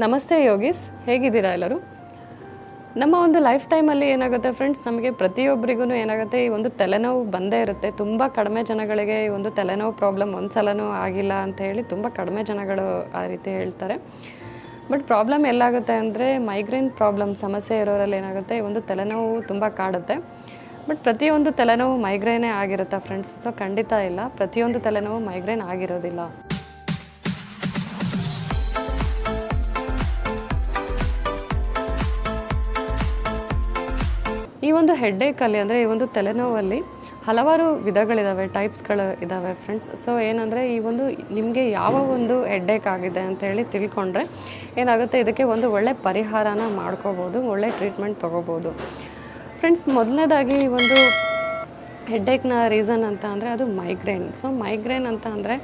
ನಮಸ್ತೆ ಯೋಗೀಸ್, ಹೇಗಿದ್ದೀರಾ ಎಲ್ಲರೂ? ನಮ್ಮ ಒಂದು ಲೈಫ್ ಟೈಮಲ್ಲಿ ಏನಾಗುತ್ತೆ ಫ್ರೆಂಡ್ಸ್, ನಮಗೆ ಪ್ರತಿಯೊಬ್ಬರಿಗೂ ಏನಾಗುತ್ತೆ, ಈ ಒಂದು ತಲೆನೋವು ಬಂದೇ ಇರುತ್ತೆ. ತುಂಬ ಕಡಿಮೆ ಜನಗಳಿಗೆ ಈ ಒಂದು ತಲೆನೋವು ಪ್ರಾಬ್ಲಮ್ ಒಂದು ಸಲನೂ ಆಗಿಲ್ಲ ಅಂತ ಹೇಳಿ ತುಂಬ ಕಡಿಮೆ ಜನಗಳು ಆ ರೀತಿ ಹೇಳ್ತಾರೆ. ಬಟ್ ಪ್ರಾಬ್ಲಮ್ ಎಲ್ಲಾಗುತ್ತೆ ಅಂದರೆ ಮೈಗ್ರೇನ್ ಪ್ರಾಬ್ಲಮ್ ಸಮಸ್ಯೆ ಇರೋರಲ್ಲಿ ಏನಾಗುತ್ತೆ, ಈ ಒಂದು ತಲೆನೋವು ತುಂಬ ಕಾಡುತ್ತೆ. ಬಟ್ ಪ್ರತಿಯೊಂದು ತಲೆನೋವು ಮೈಗ್ರೇನೇ ಆಗಿರುತ್ತೆ ಫ್ರೆಂಡ್ಸ್. ಸೊ ಖಂಡಿತ ಇಲ್ಲ, ಪ್ರತಿಯೊಂದು ತಲೆನೋವು ಮೈಗ್ರೇನ್ ಆಗಿರೋದಿಲ್ಲ. ಈ ಒಂದು ಹೆಡ್ಡೇಕಲ್ಲಿ ಅಂದರೆ ಈ ಒಂದು ತಲೆನೋವಲ್ಲಿ ಹಲವಾರು ವಿಧಗಳಿದ್ದಾವೆ, ಟೈಪ್ಸ್ಗಳು ಇದ್ದಾವೆ ಫ್ರೆಂಡ್ಸ್. ಸೊ ಏನಂದರೆ ಈ ಒಂದು ನಿಮಗೆ ಯಾವ ಒಂದು ಹೆಡ್ಡೇಕ್ ಆಗಿದೆ ಅಂತ ಹೇಳಿ ತಿಳ್ಕೊಂಡ್ರೆ ಏನಾಗುತ್ತೆ, ಇದಕ್ಕೆ ಒಂದು ಒಳ್ಳೆ ಪರಿಹಾರನ ಮಾಡ್ಕೋಬೋದು, ಒಳ್ಳೆ ಟ್ರೀಟ್ಮೆಂಟ್ ತೊಗೋಬೋದು ಫ್ರೆಂಡ್ಸ್. ಮೊದಲನೇದಾಗಿ ಈ ಒಂದು ಹೆಡ್ಡೇಕ್ನ ರೀಸನ್ ಅಂತ ಅಂದರೆ ಅದು ಮೈಗ್ರೇನ್. ಸೊ ಮೈಗ್ರೇನ್ ಅಂತ ಅಂದರೆ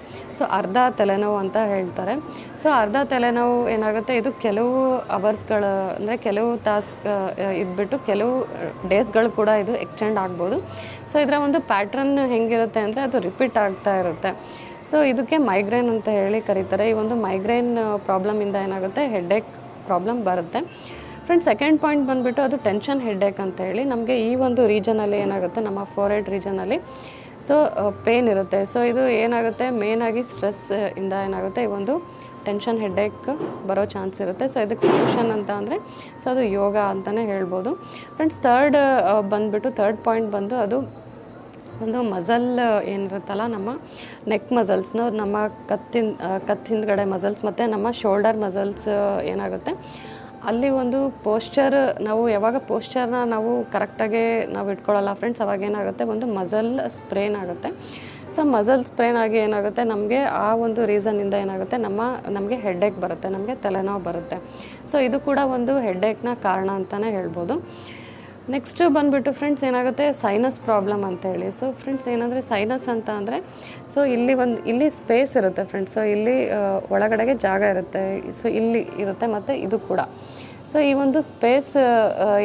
ಅರ್ಧ ತಲೆನೋವು ಅಂತ ಹೇಳ್ತಾರೆ. ಸೊ ಅರ್ಧ ತಲೆನೋವು ಏನಾಗುತ್ತೆ, ಇದು ಕೆಲವು ಅವರ್ಸ್ಗಳು ಅಂದರೆ ಕೆಲವು ತಾಸು ಇದ್ಬಿಟ್ಟು ಕೆಲವು ಡೇಸ್ಗಳು ಕೂಡ ಇದು ಎಕ್ಸ್ಟೆಂಡ್ ಆಗ್ಬೋದು. ಸೊ ಇದರ ಒಂದು ಪ್ಯಾಟ್ರನ್ ಹೆಂಗಿರುತ್ತೆ ಅಂದರೆ ಅದು ರಿಪೀಟ್ ಆಗ್ತಾ ಇರುತ್ತೆ. ಸೊ ಇದಕ್ಕೆ ಮೈಗ್ರೇನ್ ಅಂತ ಹೇಳಿ ಕರೀತಾರೆ. ಈ ಒಂದು ಮೈಗ್ರೇನ್ ಪ್ರಾಬ್ಲಮಿಂದ ಏನಾಗುತ್ತೆ, ಹೆಡ್ಡೇಕ್ ಪ್ರಾಬ್ಲಮ್ ಬರುತ್ತೆ ಫ್ರೆಂಡ್ಸ್. ಸೆಕೆಂಡ್ ಪಾಯಿಂಟ್ ಬಂದುಬಿಟ್ಟು ಅದು ಟೆನ್ಷನ್ ಹೆಡ್ಡೇಕ್ ಅಂತ ಹೇಳಿ. ನಮಗೆ ಈ ಒಂದು ರೀಜನಲ್ಲಿ ಏನಾಗುತ್ತೆ, ನಮ್ಮ ಫೋರ್ಹೆಡ್ ರೀಜನಲ್ಲಿ ಪೇನ್ ಇರುತ್ತೆ. ಸೊ ಇದು ಏನಾಗುತ್ತೆ, ಮೇನಾಗಿ ಸ್ಟ್ರೆಸ್ ಇಂದ ಏನಾಗುತ್ತೆ, ಈ ಒಂದು ಟೆನ್ಷನ್ ಹೆಡ್ಡೇಕ್ ಬರೋ ಚಾನ್ಸ್ ಇರುತ್ತೆ. ಸೊ ಇದಕ್ಕೆ ಸೊಲ್ಯೂಷನ್ ಅಂತ ಅಂದರೆ ಅದು ಯೋಗ ಅಂತಲೇ ಹೇಳ್ಬೋದು ಫ್ರೆಂಡ್ಸ್. ಥರ್ಡ್ ಪಾಯಿಂಟ್ ಬಂದು ಅದು ಒಂದು ಮಸಲ್ ಏನಿರುತ್ತಲ್ಲ, ನಮ್ಮ ನೆಕ್ ಮಸಲ್ಸ್ನ, ನಮ್ಮ ಕತ್ತು ಹಿಂದ್ಗಡೆ ಮಸಲ್ಸ್ ಮತ್ತು ನಮ್ಮ ಶೋಲ್ಡರ್ ಮಸಲ್ಸ್ ಏನಾಗುತ್ತೆ, ಅಲ್ಲಿ ಒಂದು ಪೋಶ್ಚರ್, ನಾವು ಯಾವಾಗ ಪೋಶ್ಚರ್ನ ನಾವು ಕರೆಕ್ಟಾಗಿ ನಾವು ಇಟ್ಕೊಳ್ಳಲ್ಲ ಫ್ರೆಂಡ್ಸ್, ಅವಾಗ ಏನಾಗುತ್ತೆ, ಒಂದು ಮಸಲ್ ಸ್ಪ್ರೇನ್ ಆಗುತ್ತೆ. ಸೊ ಮಸಲ್ ಸ್ಪ್ರೇನ್ ಆಗಿ ಏನಾಗುತ್ತೆ, ನಮಗೆ ಆ ಒಂದು ರೀಸನ್ನಿಂದ ಏನಾಗುತ್ತೆ, ನಮಗೆ ಹೆಡ್ಡೇಕ್ ಬರುತ್ತೆ, ನಮಗೆ ತಲೆನೋವು ಬರುತ್ತೆ. ಸೊ ಇದು ಕೂಡ ಒಂದು ಹೆಡ್ಡೇಕ್ನ ಕಾರಣ ಅಂತಲೇ ಹೇಳ್ಬೋದು. ನೆಕ್ಸ್ಟ್ ಬಂದುಬಿಟ್ಟು ಫ್ರೆಂಡ್ಸ್ ಏನಾಗುತ್ತೆ, ಸೈನಸ್ ಪ್ರಾಬ್ಲಮ್ ಅಂತೇಳಿ. ಸೊ ಫ್ರೆಂಡ್ಸ್ ಏನಂದರೆ ಸೈನಸ್ ಅಂತ ಅಂದರೆ ಇಲ್ಲಿ ಸ್ಪೇಸ್ ಇರುತ್ತೆ ಫ್ರೆಂಡ್ಸ್. ಸೊ ಇಲ್ಲಿ ಒಳಗಡೆಗೆ ಜಾಗ ಇರುತ್ತೆ. ಸೊ ಇಲ್ಲಿ ಇರುತ್ತೆ ಮತ್ತು ಇದು ಕೂಡ. ಸೊ ಈ ಒಂದು ಸ್ಪೇಸ್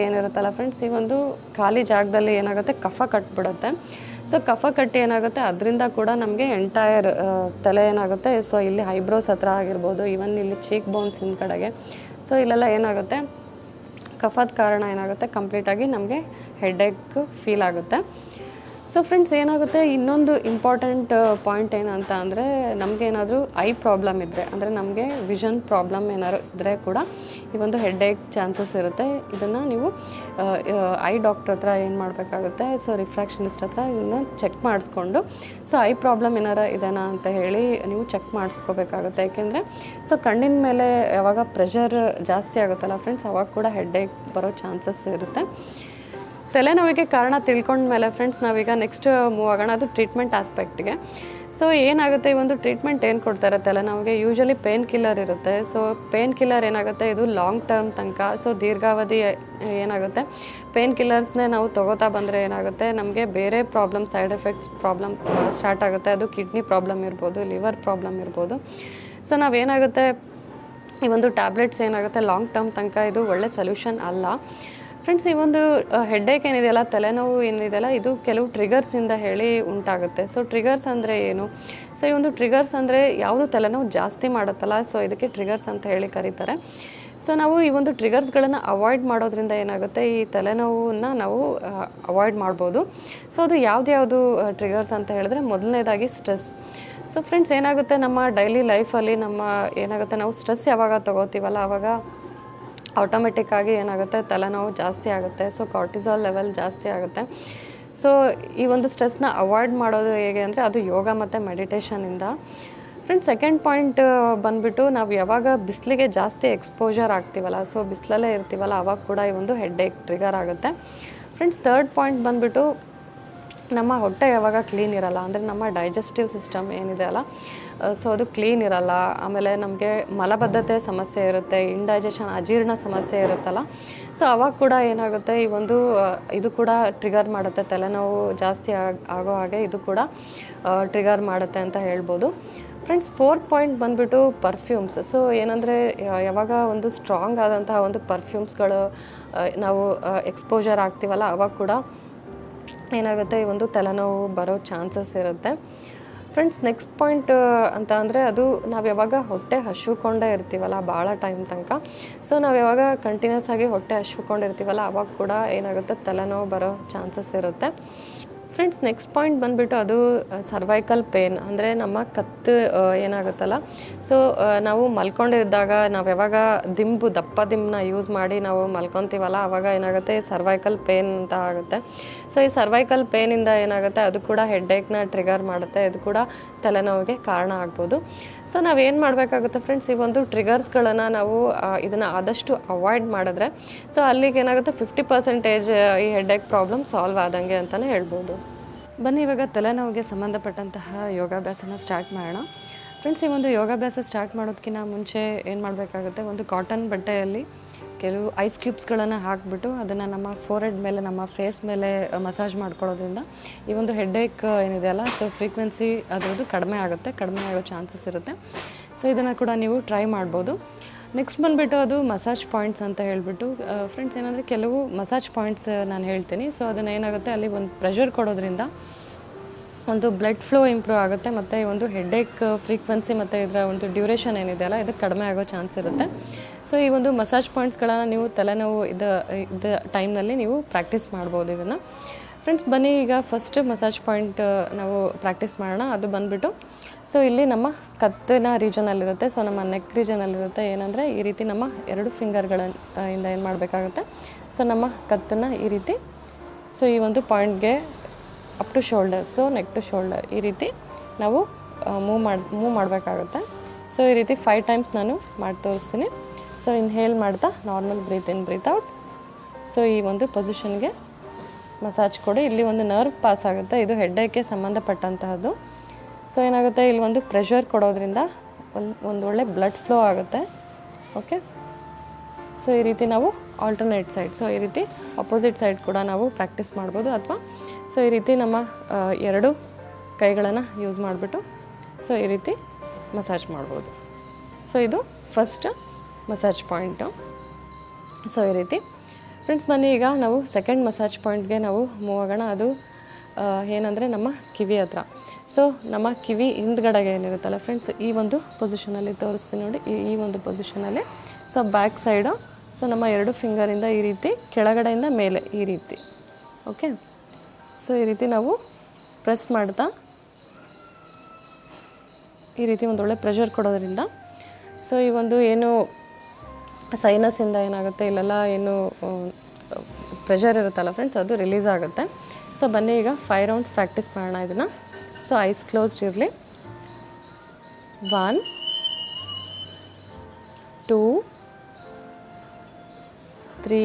ಏನಿರುತ್ತಲ್ಲ ಫ್ರೆಂಡ್ಸ್, ಈ ಒಂದು ಖಾಲಿ ಜಾಗದಲ್ಲಿ ಏನಾಗುತ್ತೆ, ಕಫ ಕಟ್ಟಿಬಿಡುತ್ತೆ. ಸೊ ಕಫ ಕಟ್ಟಿ ಏನಾಗುತ್ತೆ, ಅದರಿಂದ ಕೂಡ ನಮಗೆ ಎಂಟೈರ್ ತಲೆ ಏನಾಗುತ್ತೆ, ಸೊ ಇಲ್ಲಿ ಐಬ್ರೋಸ್ ಹತ್ರ ಆಗಿರ್ಬೋದು, ಈವನ್ ಇಲ್ಲಿ ಚೀಕ್ ಬೋನ್ಸ್ ಹಿಂದ್ಗಡೆಗೆ, ಸೊ ಇಲ್ಲೆಲ್ಲ ಏನಾಗುತ್ತೆ, ಕಫದ ಕಾರಣ ಏನಾಗುತ್ತೆ, ಕಂಪ್ಲೀಟಾಗಿ ನಮಗೆ ಹೆಡ್ಡೇಕ್ ಫೀಲ್ ಆಗುತ್ತೆ. ಸೊ ಫ್ರೆಂಡ್ಸ್ ಏನಾಗುತ್ತೆ, ಇನ್ನೊಂದು ಇಂಪಾರ್ಟೆಂಟ್ ಪಾಯಿಂಟ್ ಏನಂತ ಅಂದರೆ, ನಮಗೇನಾದರೂ ಐ ಪ್ರಾಬ್ಲಮ್ ಇದ್ದರೆ, ಅಂದರೆ ನಮಗೆ ವಿಷನ್ ಪ್ರಾಬ್ಲಮ್ ಏನಾದ್ರು ಇದ್ದರೆ ಕೂಡ ಈ ಒಂದು ಹೆಡ್ಡೇಕ್ ಚಾನ್ಸಸ್ ಇರುತ್ತೆ. ಇದನ್ನು ನೀವು ಐ ಡಾಕ್ಟ್ರ್ ಹತ್ರ ಏನು ಮಾಡಬೇಕಾಗುತ್ತೆ, ಸೊ ರಿಫ್ರಾಕ್ಷನಿಸ್ಟ್ ಹತ್ರ ಇದನ್ನು ಚೆಕ್ ಮಾಡಿಸ್ಕೊಂಡು, ಸೊ ಐ ಪ್ರಾಬ್ಲಮ್ ಏನಾರು ಇದೆನಾ ಅಂತ ಹೇಳಿ ನೀವು ಚೆಕ್ ಮಾಡಿಸ್ಕೋಬೇಕಾಗುತ್ತೆ. ಯಾಕೆಂದರೆ ಸೊ ಕಣ್ಣಿನ ಮೇಲೆ ಯಾವಾಗ ಪ್ರೆಷರ್ ಜಾಸ್ತಿ ಆಗುತ್ತಲ್ಲ ಫ್ರೆಂಡ್ಸ್, ಅವಾಗ ಕೂಡ ಹೆಡ್ಡೇಕ್ ಬರೋ ಚಾನ್ಸಸ್ ಇರುತ್ತೆ. ತಲೆನೋವಿಗೆ ಕಾರಣ ತಿಳ್ಕೊಂಡ್ಮೇಲೆ ಫ್ರೆಂಡ್ಸ್, ನಾವೀಗ ನೆಕ್ಸ್ಟ್ ಮೂವ್ ಆಗೋಣ, ಅದು ಟ್ರೀಟ್ಮೆಂಟ್ ಆಸ್ಪೆಕ್ಟ್ಗೆ. ಸೊ ಏನಾಗುತ್ತೆ, ಈ ಒಂದು ಟ್ರೀಟ್ಮೆಂಟ್ ಏನು ಕೊಡ್ತಾರೆ ತಲೆನೋವಿಗೆ, ಯೂಶಲಿ ಪೇನ್ ಕಿಲ್ಲರ್ ಇರುತ್ತೆ. ಸೊ ಪೇನ್ ಕಿಲ್ಲರ್ ಏನಾಗುತ್ತೆ, ಇದು ಲಾಂಗ್ ಟರ್ಮ್ ತನಕ, ಸೊ ದೀರ್ಘಾವಧಿ ಏನಾಗುತ್ತೆ, ಪೇನ್ ಕಿಲ್ಲರ್ಸ್ನೇ ನಾವು ತೊಗೋತಾ ಬಂದರೆ ಏನಾಗುತ್ತೆ, ನಮಗೆ ಬೇರೆ problem, side effects problem start ಆಗುತ್ತೆ. ಅದು ಕಿಡ್ನಿ ಪ್ರಾಬ್ಲಮ್ ಇರ್ಬೋದು, ಲಿವರ್ ಪ್ರಾಬ್ಲಮ್ ಇರ್ಬೋದು. ಸೊ ನಾವೇನಾಗುತ್ತೆ, ಈ ಒಂದು ಟ್ಯಾಬ್ಲೆಟ್ಸ್ ಏನಾಗುತ್ತೆ, ಲಾಂಗ್ ಟರ್ಮ್ ತನಕ ಇದು ಒಳ್ಳೆ ಸೊಲ್ಯೂಷನ್ ಅಲ್ಲ ಫ್ರೆಂಡ್ಸ್. ಈ ಒಂದು ಹೆಡ್ಡೇಕ್ ಏನಿದೆಯಲ್ಲ, ತಲೆನೋವು ಏನಿದೆಯಲ್ಲ, ಇದು ಕೆಲವು ಟ್ರಿಗರ್ಸಿಂದ ಹೇಳಿ ಉಂಟಾಗುತ್ತೆ. ಸೊ ಟ್ರಿಗರ್ಸ್ ಅಂದರೆ ಏನು? ಸೊ ಈ ಒಂದು ಟ್ರಿಗರ್ಸ್ ಅಂದರೆ ಯಾವುದು ತಲೆನೋವು ಜಾಸ್ತಿ ಮಾಡುತ್ತಲ್ಲ, ಸೊ ಇದಕ್ಕೆ ಟ್ರಿಗರ್ಸ್ ಅಂತ ಹೇಳಿ ಕರೀತಾರೆ. ಸೊ ನಾವು ಈ ಒಂದು ಟ್ರಿಗರ್ಸ್ಗಳನ್ನು ಅವಾಯ್ಡ್ ಮಾಡೋದ್ರಿಂದ ಏನಾಗುತ್ತೆ, ಈ ತಲೆನೋವನ್ನು ನಾವು ಅವಾಯ್ಡ್ ಮಾಡ್ಬೋದು. ಸೊ ಅದು ಯಾವುದು ಟ್ರಿಗರ್ಸ್ ಅಂತ ಹೇಳಿದ್ರೆ, ಮೊದಲನೇದಾಗಿ ಸ್ಟ್ರೆಸ್. ಸೊ ಫ್ರೆಂಡ್ಸ್ ಏನಾಗುತ್ತೆ, ನಮ್ಮ ಡೈಲಿ ಲೈಫಲ್ಲಿ ಏನಾಗುತ್ತೆ, ನಾವು ಸ್ಟ್ರೆಸ್ ಯಾವಾಗ ತೊಗೋತೀವಲ್ಲ, ಆವಾಗ ಆಟೋಮೆಟಿಕ್ಕಾಗಿ ಏನಾಗುತ್ತೆ, ತಲೆನೋವು ಜಾಸ್ತಿ ಆಗುತ್ತೆ. ಸೊ ಕಾರ್ಟಿಸಾಲ್ ಲೆವೆಲ್ ಜಾಸ್ತಿ ಆಗುತ್ತೆ. ಸೊ ಈ ಒಂದು ಸ್ಟ್ರೆಸ್ನ ಅವಾಯ್ಡ್ ಮಾಡೋದು ಹೇಗೆ ಅಂದರೆ, ಅದು ಯೋಗ ಮತ್ತು ಮೆಡಿಟೇಷನಿಂದ ಫ್ರೆಂಡ್ಸ್. ಸೆಕೆಂಡ್ ಪಾಯಿಂಟ್ ಬಂದುಬಿಟ್ಟು, ನಾವು ಯಾವಾಗ ಬಿಸಿಲಿಗೆ ಜಾಸ್ತಿ ಎಕ್ಸ್ಪೋಜರ್ ಆಗ್ತೀವಲ್ಲ, ಸೊ ಬಿಸಿಲಲ್ಲೇ ಇರ್ತೀವಲ್ಲ, ಆವಾಗ ಕೂಡ ಈ ಒಂದು ಹೆಡ್ಡೇಕ್ ಟ್ರಿಗರ್ ಆಗುತ್ತೆ ಫ್ರೆಂಡ್ಸ್. ಥರ್ಡ್ ಪಾಯಿಂಟ್ ಬಂದುಬಿಟ್ಟು, ನಮ್ಮ ಹೊಟ್ಟೆ ಯಾವಾಗ ಕ್ಲೀನ್ ಇರಲ್ಲ, ಅಂದರೆ ನಮ್ಮ ಡೈಜೆಸ್ಟಿವ್ ಸಿಸ್ಟಮ್ ಏನಿದೆ ಅಲ್ಲ, ಸೊ ಅದು ಕ್ಲೀನ್ ಇರಲ್ಲ. ಆಮೇಲೆ ನಮಗೆ ಮಲಬದ್ಧತೆ ಸಮಸ್ಯೆ ಇರುತ್ತೆ, ಇಂಡೈಜೆಷನ್, ಅಜೀರ್ಣ ಸಮಸ್ಯೆ ಇರುತ್ತಲ್ಲ, ಸೊ ಅವಾಗ ಕೂಡ ಏನಾಗುತ್ತೆ, ಈ ಒಂದು ಇದು ಕೂಡ ಟ್ರಿಗರ್ ಮಾಡುತ್ತೆ, ತಲೆನೋವು ಜಾಸ್ತಿ ಆಗೋ ಹಾಗೆ ಇದು ಕೂಡ ಟ್ರಿಗರ್ ಮಾಡುತ್ತೆ ಅಂತ ಹೇಳ್ಬೋದು ಫ್ರೆಂಡ್ಸ್. ಫೋರ್ತ್ ಪಾಯಿಂಟ್ ಬಂದುಬಿಟ್ಟು ಪರ್ಫ್ಯೂಮ್ಸ್. ಸೊ ಏನಂದರೆ, ಯಾವಾಗ ಒಂದು ಸ್ಟ್ರಾಂಗ್ ಆದಂತಹ ಒಂದು ಪರ್ಫ್ಯೂಮ್ಸ್ಗಳು ನಾವು ಎಕ್ಸ್ಪೋಜರ್ ಆಗ್ತೀವಲ್ಲ, ಅವಾಗ ಕೂಡ ಏನಾಗುತ್ತೆ, ಈ ಒಂದು ತಲೆನೋವು ಬರೋ ಚಾನ್ಸಸ್ ಇರುತ್ತೆ ಫ್ರೆಂಡ್ಸ್ ನೆಕ್ಸ್ಟ್ ಪಾಯಿಂಟ್ ಅಂತ ಅಂದರೆ ಅದು ನಾವು ಯಾವಾಗ ಹೊಟ್ಟೆ ಹಶ್ವುಕೊಂಡೇ ಇರ್ತೀವಲ್ಲ ಭಾಳ ಟೈಮ್ ತನಕ, ಸೊ ನಾವು ಯಾವಾಗ ಕಂಟಿನ್ಯೂಸ್ ಆಗಿ ಹೊಟ್ಟೆ ಹಶ್ವುಕೊಂಡಿರ್ತೀವಲ್ಲ ಅವಾಗ ಕೂಡ ಏನಾಗುತ್ತೆ ತಲೆನೋವು ಬರೋ ಚಾನ್ಸಸ್ ಇರುತ್ತೆ. ಫ್ರೆಂಡ್ಸ್ ನೆಕ್ಸ್ಟ್ ಪಾಯಿಂಟ್ ಬಂದುಬಿಟ್ಟು ಅದು ಸರ್ವೈಕಲ್ ಪೇನ್, ಅಂದರೆ ನಮ್ಮ ಕತ್ತು ಏನಾಗುತ್ತಲ್ಲ, ಸೊ ನಾವು ಮಲ್ಕೊಂಡಿದ್ದಾಗ ನಾವು ಯಾವಾಗ ದಪ್ಪ ದಿಂಬನ್ನ ಯೂಸ್ ಮಾಡಿ ನಾವು ಮಲ್ಕೊತೀವಲ್ಲ ಆವಾಗ ಏನಾಗುತ್ತೆ ಸರ್ವೈಕಲ್ ಪೇನ್ ಅಂತ ಆಗುತ್ತೆ. ಸೊ ಈ ಸರ್ವೈಕಲ್ ಪೇನಿಂದ ಏನಾಗುತ್ತೆ ಅದು ಕೂಡ ಹೆಡ್ಏಕ್ನ ಟ್ರಿಗರ್ ಮಾಡುತ್ತೆ, ಇದು ಕೂಡ ತಲೆನೋವಿಗೆ ಕಾರಣ ಆಗ್ಬೋದು. ಸೊ ನಾವೇನು ಮಾಡಬೇಕಾಗುತ್ತೆ ಫ್ರೆಂಡ್ಸ್, ಈ ಒಂದು ಟ್ರಿಗರ್ಸ್ಗಳನ್ನು ನಾವು ಇದನ್ನು ಆದಷ್ಟು ಅವಾಯ್ಡ್ ಮಾಡಿದ್ರೆ ಸೊ ಅಲ್ಲಿಗೆ ಏನಾಗುತ್ತೆ 50% ಈ ಹೆಡ್ಏಕ್ ಪ್ರಾಬ್ಲಮ್ ಸಾಲ್ವ್ ಆದಂಗೆ ಅಂತಲೇ ಹೇಳ್ಬೋದು. ಬನ್ನಿ ಇವಾಗ ತಲೆನೋವಿಗೆ ಸಂಬಂಧಪಟ್ಟಂತಹ ಯೋಗಾಭ್ಯಾಸನ ಸ್ಟಾರ್ಟ್ ಮಾಡೋಣ. ಫ್ರೆಂಡ್ಸ್, ಈ ಒಂದು ಯೋಗಾಭ್ಯಾಸ ಸ್ಟಾರ್ಟ್ ಮಾಡೋದಕ್ಕಿಂತ ಮುಂಚೆ ಏನು ಮಾಡಬೇಕಾಗುತ್ತೆ, ಒಂದು ಕಾಟನ್ ಬಟ್ಟೆಯಲ್ಲಿ ಕೆಲವು ಐಸ್ ಕ್ಯೂಬ್ಸ್ಗಳನ್ನು ಹಾಕಿಬಿಟ್ಟು ಅದನ್ನು ನಮ್ಮ ಫೋರ್ಹೆಡ್ ಮೇಲೆ, ನಮ್ಮ ಫೇಸ್ ಮೇಲೆ ಮಸಾಜ್ ಮಾಡ್ಕೊಳ್ಳೋದ್ರಿಂದ ಈ ಒಂದು ಹೆಡ್ಏಕ್ ಏನಿದೆಯಲ್ಲ ಸೊ ಫ್ರೀಕ್ವೆನ್ಸಿ ಅದರದ್ದು ಕಡಿಮೆ ಆಗೋ ಚಾನ್ಸಸ್ ಇರುತ್ತೆ. ಸೊ ಇದನ್ನು ಕೂಡ ನೀವು ಟ್ರೈ ಮಾಡ್ಬೋದು. ನೆಕ್ಸ್ಟ್ ಬಂದುಬಿಟ್ಟು ಅದು ಮಸಾಜ್ ಪಾಯಿಂಟ್ಸ್ ಅಂತ ಹೇಳಿಬಿಟ್ಟು ಫ್ರೆಂಡ್ಸ್, ಏನಂದರೆ ಕೆಲವು ಮಸಾಜ್ ಪಾಯಿಂಟ್ಸ್ ನಾನು ಹೇಳ್ತೀನಿ. ಸೊ ಅದನ್ನು ಏನಾಗುತ್ತೆ ಅಲ್ಲಿ ಒಂದು ಪ್ರೆಷರ್ ಕೊಡೋದ್ರಿಂದ ಒಂದು ಬ್ಲಡ್ ಫ್ಲೋ ಇಂಪ್ರೂವ್ ಆಗುತ್ತೆ ಮತ್ತು ಈ ಒಂದು ಹೆಡ್ಏಕ್ ಫ್ರೀಕ್ವೆನ್ಸಿ ಮತ್ತು ಇದರ ಒಂದು ಡ್ಯೂರೇಷನ್ ಏನಿದೆಯಲ್ಲ ಇದು ಕಡಿಮೆ ಆಗೋ ಚಾನ್ಸ್ ಇರುತ್ತೆ. ಸೊ ಈ ಒಂದು ಮಸಾಜ್ ಪಾಯಿಂಟ್ಸ್ಗಳನ್ನು ನೀವು ತಲೆನೋವು ಇದು ಟೈಮ್ನಲ್ಲಿ ನೀವು ಪ್ರಾಕ್ಟೀಸ್ ಮಾಡ್ಬೋದು ಇದನ್ನು. ಫ್ರೆಂಡ್ಸ್ ಬನ್ನಿ ಈಗ ಫಸ್ಟ್ ಮಸಾಜ್ ಪಾಯಿಂಟ್ ನಾವು ಪ್ರಾಕ್ಟೀಸ್ ಮಾಡೋಣ. ಅದು ಬಂದುಬಿಟ್ಟು ಸೊ ಇಲ್ಲಿ ನಮ್ಮ ಕತ್ತಿನ ರೀಜನಲ್ಲಿರುತ್ತೆ, ಸೊ ನಮ್ಮ ನೆಕ್ ರೀಜನಲ್ಲಿರುತ್ತೆ. ಏನಂದರೆ ಈ ರೀತಿ ನಮ್ಮ 2 ಫಿಂಗರ್ಗಳಿಂದ ಏನು ಮಾಡಬೇಕಾಗುತ್ತೆ, ಸೊ ನಮ್ಮ ಕತ್ತನ್ನು ಈ ರೀತಿ ಸೊ ಈ ಒಂದು ಪಾಯಿಂಟ್ಗೆ up to shoulder, so neck to shoulder ಈ ರೀತಿ ನಾವು ಮೂವ್ ಮಾಡಬೇಕಾಗುತ್ತೆ. ಸೊ ಈ ರೀತಿ 5 ಟೈಮ್ಸ್ ನಾನು ಮಾಡಿ ತೋರಿಸ್ತೀನಿ. ಸೊ ಇನ್ಹೇಲ್ ಮಾಡ್ತಾ normal breathe in breathe out. So ಈ ಒಂದು ಪೊಸಿಷನ್ಗೆ ಮಸಾಜ್ ಕೊಡಿ. ಇಲ್ಲಿ ಒಂದು ನರ್ವ್ ಪಾಸ್ ಆಗುತ್ತೆ, ಇದು ಹೆಡ್ಏಕ್ಗೆ ಸಂಬಂಧಪಟ್ಟಂತಹದ್ದು. ಸೊ ಏನಾಗುತ್ತೆ ಇಲ್ಲಿ ಒಂದು ಪ್ರೆಷರ್ ಕೊಡೋದ್ರಿಂದ ಒಂದು ಒಳ್ಳೆ ಬ್ಲಡ್ ಫ್ಲೋ ಆಗುತ್ತೆ. ಓಕೆ, ಸೊ ಈ ರೀತಿ ನಾವು ಆಲ್ಟರ್ನೇಟ್ ಸೈಡ್, ಸೊ ಈ ರೀತಿ ಅಪೋಸಿಟ್ ಸೈಡ್ ಕೂಡ ನಾವು ಪ್ರಾಕ್ಟೀಸ್ ಮಾಡ್ಬೋದು, ಅಥವಾ ಸೊ ಈ ರೀತಿ ನಮ್ಮ 2 ಕೈಗಳನ್ನು ಯೂಸ್ ಮಾಡಿಬಿಟ್ಟು ಸೊ ಈ ರೀತಿ ಮಸಾಜ್ ಮಾಡ್ಬೋದು. ಸೊ ಇದು ಫಸ್ಟ್ ಮಸಾಜ್ ಪಾಯಿಂಟು. ಸೊ ಈ ರೀತಿ ಫ್ರೆಂಡ್ಸ್ ಬನ್ನಿ ಈಗ ನಾವು ಸೆಕೆಂಡ್ ಮಸಾಜ್ ಪಾಯಿಂಟ್ಗೆ ನಾವು ಮೂವ್ ಆಗೋಣ. ಅದು ಏನಂದರೆ ನಮ್ಮ ಕಿವಿ ಹತ್ರ. ಸೊ ನಮ್ಮ ಕಿವಿ ಹಿಂದ್ಗಡೆಗೆ ಏನಿರುತ್ತಲ್ಲ ಫ್ರೆಂಡ್ಸ್, ಈ ಒಂದು ಪೊಸಿಷನಲ್ಲಿ ತೋರಿಸ್ತೀನಿ ನೋಡಿ, ಈ ಒಂದು ಪೊಸಿಷನಲ್ಲಿ. ಸೊ ಬ್ಯಾಕ್ ಸೈಡು, ಸೊ ನಮ್ಮ 2 ಫಿಂಗರಿಂದ ಈ ರೀತಿ ಕೆಳಗಡೆಯಿಂದ ಮೇಲೆ ಈ ರೀತಿ. ಓಕೆ, ಸೊ ಈ ರೀತಿ ನಾವು ಪ್ರೆಸ್ ಮಾಡ್ತಾ ಈ ರೀತಿ ಒಂದೊಳ್ಳೆ ಪ್ರೆಷರ್ ಕೊಡೋದ್ರಿಂದ ಸೊ ಈ ಒಂದು ಏನು ಸೈನಸ್ಸಿಂದ ಏನಾಗುತ್ತೆ ಇಲ್ಲೆಲ್ಲ ಏನು ಪ್ರೆಷರ್ ಇರುತ್ತಲ್ಲ ಫ್ರೆಂಡ್ಸ್ ಅದು ರಿಲೀಸ್ ಆಗುತ್ತೆ. ಸೊ ಬನ್ನಿ ಈಗ 5 ರೌಂಡ್ಸ್ ಪ್ರಾಕ್ಟೀಸ್ ಮಾಡೋಣ ಇದನ್ನು. ಸೊ ಐಸ್ ಕ್ಲೋಸ್ಡ್ ಇರಲಿ. 1 2 3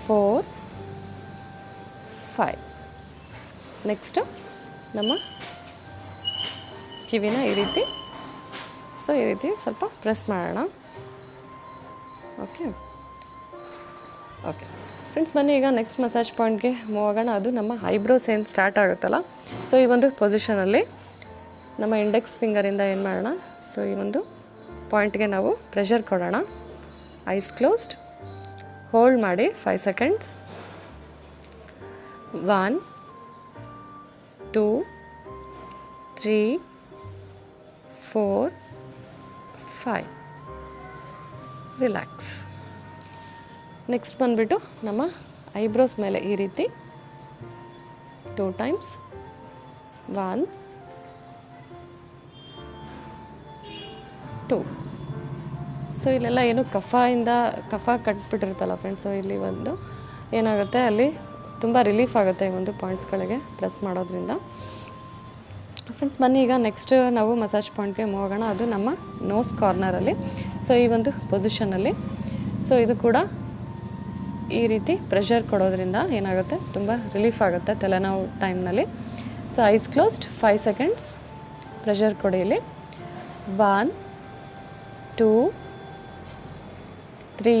4 5. ನೆಕ್ಸ್ಟ್ ನಮ್ಮ ಕಿವಿನ ಈ ರೀತಿ, ಸೊ ಈ ರೀತಿ ಸ್ವಲ್ಪ ಪ್ರೆಸ್ ಮಾಡೋಣ. ಓಕೆ ಓಕೆ ಫ್ರೆಂಡ್ಸ್ ಬನ್ನಿ ಈಗ ನೆಕ್ಸ್ಟ್ ಮಸಾಜ್ ಪಾಯಿಂಟ್ಗೆ ಮೂವ್ ಆಗೋಣ. ಅದು ನಮ್ಮ ಐಬ್ರೋಸ್ ಏನು ಸ್ಟಾರ್ಟ್ ಆಗುತ್ತಲ್ಲ, ಸೊ ಈ ಒಂದು ಪೊಸಿಷನಲ್ಲಿ ನಮ್ಮ ಇಂಡೆಕ್ಸ್ ಫಿಂಗರಿಂದ ಏನು ಮಾಡೋಣ, ಸೊ ಈ ಒಂದು ಪಾಯಿಂಟ್ಗೆ ನಾವು ಪ್ರೆಷರ್ ಕೊಡೋಣ. ಐಸ್ ಕ್ಲೋಸ್ಡ್, ಹೋಲ್ಡ್ ಮಾಡಿ 5 ಸೆಕೆಂಡ್ಸ್. 1 2 3 4 5. ರಿಲ್ಯಾಕ್ಸ್. ನೆಕ್ಸ್ಟ್ ಬಂದುಬಿಟ್ಟು ನಮ್ಮ ಐಬ್ರೋಸ್ ಮೇಲೆ ಈ ರೀತಿ 2 ಟೈಮ್ಸ್. 1 2. ಸೊ ಇಲ್ಲೆಲ್ಲ ಏನು ಕಫ ಕಟ್ಬಿಟ್ಟಿರುತ್ತಲ್ಲ ಫ್ರೆಂಡ್ಸ್, ಸೊ ಇಲ್ಲಿ ಒಂದು ಏನಾಗುತ್ತೆ ಅಲ್ಲಿ ತುಂಬ ರಿಲೀಫ್ ಆಗುತ್ತೆ ಈ ಒಂದು ಪಾಯಿಂಟ್ಸ್ಗಳಿಗೆ ಪ್ರೆಸ್ ಮಾಡೋದ್ರಿಂದ. ಫ್ರೆಂಡ್ಸ್ ಬನ್ನಿ ಈಗ ನೆಕ್ಸ್ಟ್ ನಾವು ಮಸಾಜ್ ಪಾಯಿಂಟ್ಗೆ ಮೂವ್ ಆಗೋಣ. ಅದು ನಮ್ಮ ನೋಸ್ ಕಾರ್ನರಲ್ಲಿ, ಸೊ ಈ ಒಂದು ಪೊಸಿಷನಲ್ಲಿ. ಸೊ ಇದು ಕೂಡ ಈ ರೀತಿ ಪ್ರೆಷರ್ ಕೊಡೋದ್ರಿಂದ ಏನಾಗುತ್ತೆ ತುಂಬ ರಿಲೀಫ್ ಆಗುತ್ತೆ ತಲೆನೋವು ಟೈಮ್ನಲ್ಲಿ. So eyes closed 5 seconds. Pressure ಕೊಡಿ ಇಲ್ಲಿ. 1 2 3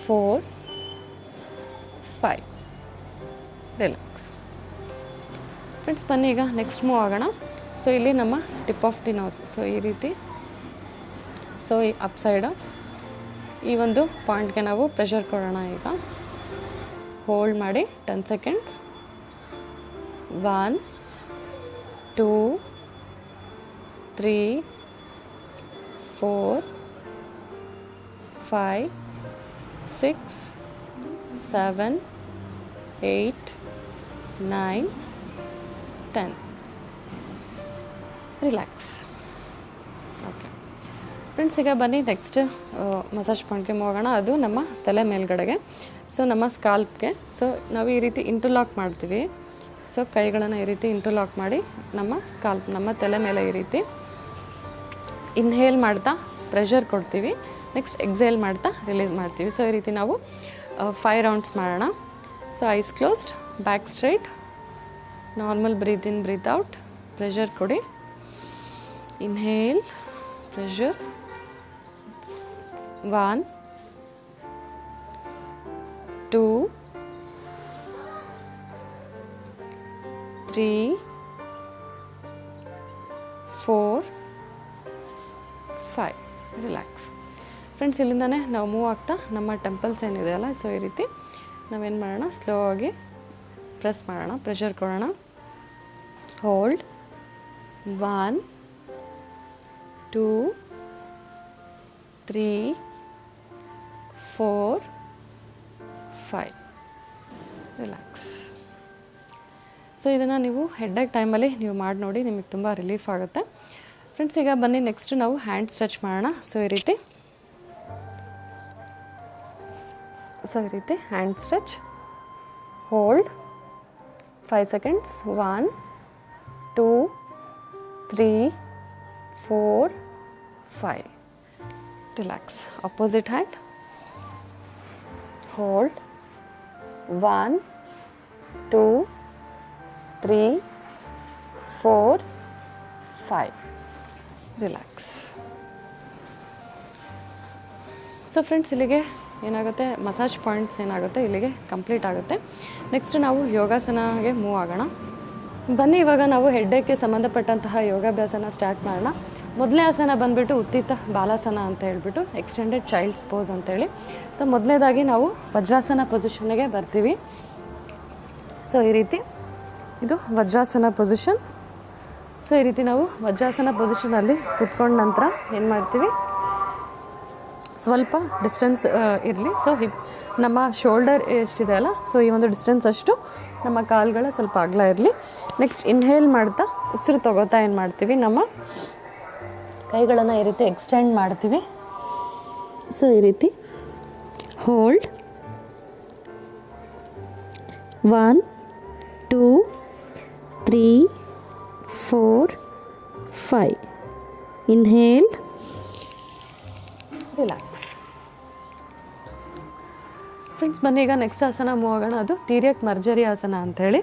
4 5. ರಿಲ್ಯಾಕ್ಸ್. ಫ್ರೆಂಡ್ಸ್ ಬನ್ನಿ ಈಗ ನೆಕ್ಸ್ಟ್ ಮೂವ್ ಆಗೋಣ. ಸೊ ಇಲ್ಲಿ ನಮ್ಮ tip of the nose, so ಈ ರೀತಿ, ಸೊ ಈ ಅಪ್ ಸೈಡು ಈ ಒಂದು ಪಾಯಿಂಟ್ಗೆ ನಾವು ಪ್ರೆಷರ್ ಕೊಡೋಣ. ಈಗ ಹೋಲ್ಡ್ ಮಾಡಿ 10 ಸೆಕೆಂಡ್ಸ್. 1 2 3 4 5 6 7 8 9 10. ರಿಲ್ಯಾಕ್ಸ್. ಓಕೆ ಫ್ರೆಂಡ್ಸ್, ಈಗ ಬನ್ನಿ ನೆಕ್ಸ್ಟ್ ಮಸಾಜ್ ಪಾಯಿಂಟ್ಗೆ ಹೋಗೋಣ. ಅದು ನಮ್ಮ ತಲೆ ಮೇಲ್ಗಡೆಗೆ, ಸೊ ನಮ್ಮ ಸ್ಕಾಲ್ಪ್ಗೆ. ಸೊ ನಾವು ಈ ರೀತಿ ಇಂಟರ್ಲಾಕ್ ಮಾಡ್ತೀವಿ. ಸೊ ಕೈಗಳನ್ನು ಈ ರೀತಿ ಇಂಟರ್ಲಾಕ್ ಮಾಡಿ ನಮ್ಮ ಸ್ಕಾಲ್ಪ್, ನಮ್ಮ ತಲೆ ಮೇಲೆ ಈ ರೀತಿ ಇನ್ಹೇಲ್ ಮಾಡ್ತಾ ಪ್ರೆಷರ್ ಕೊಡ್ತೀವಿ. ನೆಕ್ಸ್ಟ್ ಎಕ್ಸೇಲ್ ಮಾಡ್ತಾ ರಿಲೀಸ್ ಮಾಡ್ತೀವಿ. ಸೊ ಈ ರೀತಿ ನಾವು 5 ರೌಂಡ್ಸ್ ಮಾಡೋಣ. So eyes closed, back straight, normal breathe in breathe out, pressure ಕೊಡಿ. Inhale, pressure, 1 2 3 4 5. ರಿಲ್ಯಾಕ್ಸ್. ಫ್ರೆಂಡ್ಸ್, ಇಲ್ಲಿಂದನೇ ನಾವು ಮೂವ್ ಆಗ್ತಾ ನಮ್ಮ ಟೆಂಪಲ್ಸ್ ಏನಿದೆಯಲ್ಲ, ಸೊ ಈ ರೀತಿ ನಾವೇನು ಮಾಡೋಣ, ಸ್ಲೋ ಆಗಿ ಪ್ರೆಸ್ ಮಾಡೋಣ, ಪ್ರೆಷರ್ ಕೊಡೋಣ. ಹೋಲ್ಡ್, 1 2 3 4 5. ರಿಲ್ಯಾಕ್ಸ್. ಸೊ ಇದನ್ನು ನೀವು ಹೆಡ್ಡೇಕ್ ಟೈಮಲ್ಲಿ ನೀವು ಮಾಡಿ ನೋಡಿ, ನಿಮಗೆ ತುಂಬ ರಿಲೀಫ್ ಆಗುತ್ತೆ. ಫ್ರೆಂಡ್ಸ್, ಈಗ ಬನ್ನಿ ನೆಕ್ಸ್ಟ್ ನಾವು ಹ್ಯಾಂಡ್ ಸ್ಟ್ರೆಚ್ ಮಾಡೋಣ. ಸೊ ಈ ರೀತಿ hand stretch. Hold 5 seconds. 1 2 3 4 5. Relax. Opposite hand. Hold 1 2 3 4 5. Relax. So friends, ಇಲ್ಲಿಗೆ ಏನಾಗುತ್ತೆ, ಮಸಾಜ್ ಪಾಯಿಂಟ್ಸ್ ಏನಾಗುತ್ತೆ ಇಲ್ಲಿಗೆ ಕಂಪ್ಲೀಟ್ ಆಗುತ್ತೆ. ನೆಕ್ಸ್ಟ್ ನಾವು ಯೋಗಾಸನಗೆ ಮೂವ್ ಆಗೋಣ. ಬನ್ನಿ, ಇವಾಗ ನಾವು ಹೆಡ್ಡೇಕ್ಗೆ ಸಂಬಂಧಪಟ್ಟಂತಹ ಯೋಗಾಭ್ಯಾಸನ ಸ್ಟಾರ್ಟ್ ಮಾಡೋಣ. ಮೊದಲನೇ ಆಸನ ಬಂದುಬಿಟ್ಟು ಉತ್ತಿತ ಬಾಲಾಸನ ಅಂತ ಹೇಳ್ಬಿಟ್ಟು ಎಕ್ಸ್ಟೆಂಡೆಡ್ ಚೈಲ್ಡ್ಸ್ ಪೋಸ್ ಅಂತೇಳಿ. ಸೊ ಮೊದಲನೇದಾಗಿ ನಾವು ವಜ್ರಾಸನ ಪೊಸಿಷನ್ಗೆ ಬರ್ತೀವಿ. ಸೊ ಈ ರೀತಿ ಇದು ವಜ್ರಾಸನ ಪೊಸಿಷನ್. ಸೊ ಈ ರೀತಿ ನಾವು ವಜ್ರಾಸನ ಪೊಸಿಷನಲ್ಲಿ ಕುತ್ಕೊಂಡ ನಂತರ ಏನು ಮಾಡ್ತೀವಿ, ಸ್ವಲ್ಪ ಡಿಸ್ಟೆನ್ಸ್ ಇರಲಿ. ಸೊ ನಮ್ಮ ಶೋಲ್ಡರ್ ಎಷ್ಟಿದೆ ಅಲ್ಲ, ಸೊ ಈ ಒಂದು ಡಿಸ್ಟೆನ್ಸ್ ಅಷ್ಟು ನಮ್ಮ ಕಾಲುಗಳ ಸ್ವಲ್ಪ ಅಗಲ ಇರಲಿ. ನೆಕ್ಸ್ಟ್ ಇನ್ಹೇಲ್ ಮಾಡ್ತಾ ಉಸಿರು ತಗೋತಾ ಏನು ಮಾಡ್ತೀವಿ, ನಮ್ಮ ಕೈಗಳನ್ನು ಈ ರೀತಿ ಎಕ್ಸ್ಟೆಂಡ್ ಮಾಡ್ತೀವಿ. ಸೊ ಈ ರೀತಿ ಹೋಲ್ಡ್ 1 2 3 4 5. Inhale, relax. ಫ್ರೆಂಡ್ಸ್, ಬನ್ನಿ ಈಗ ನೆಕ್ಸ್ಟ್ ಆಸನ ಮೂವ್ ಆಗೋಣ. ಅದು ತಿರ್ಯಕ್ ಮರ್ಜರಿ ಆಸನ ಅಂಥೇಳಿ.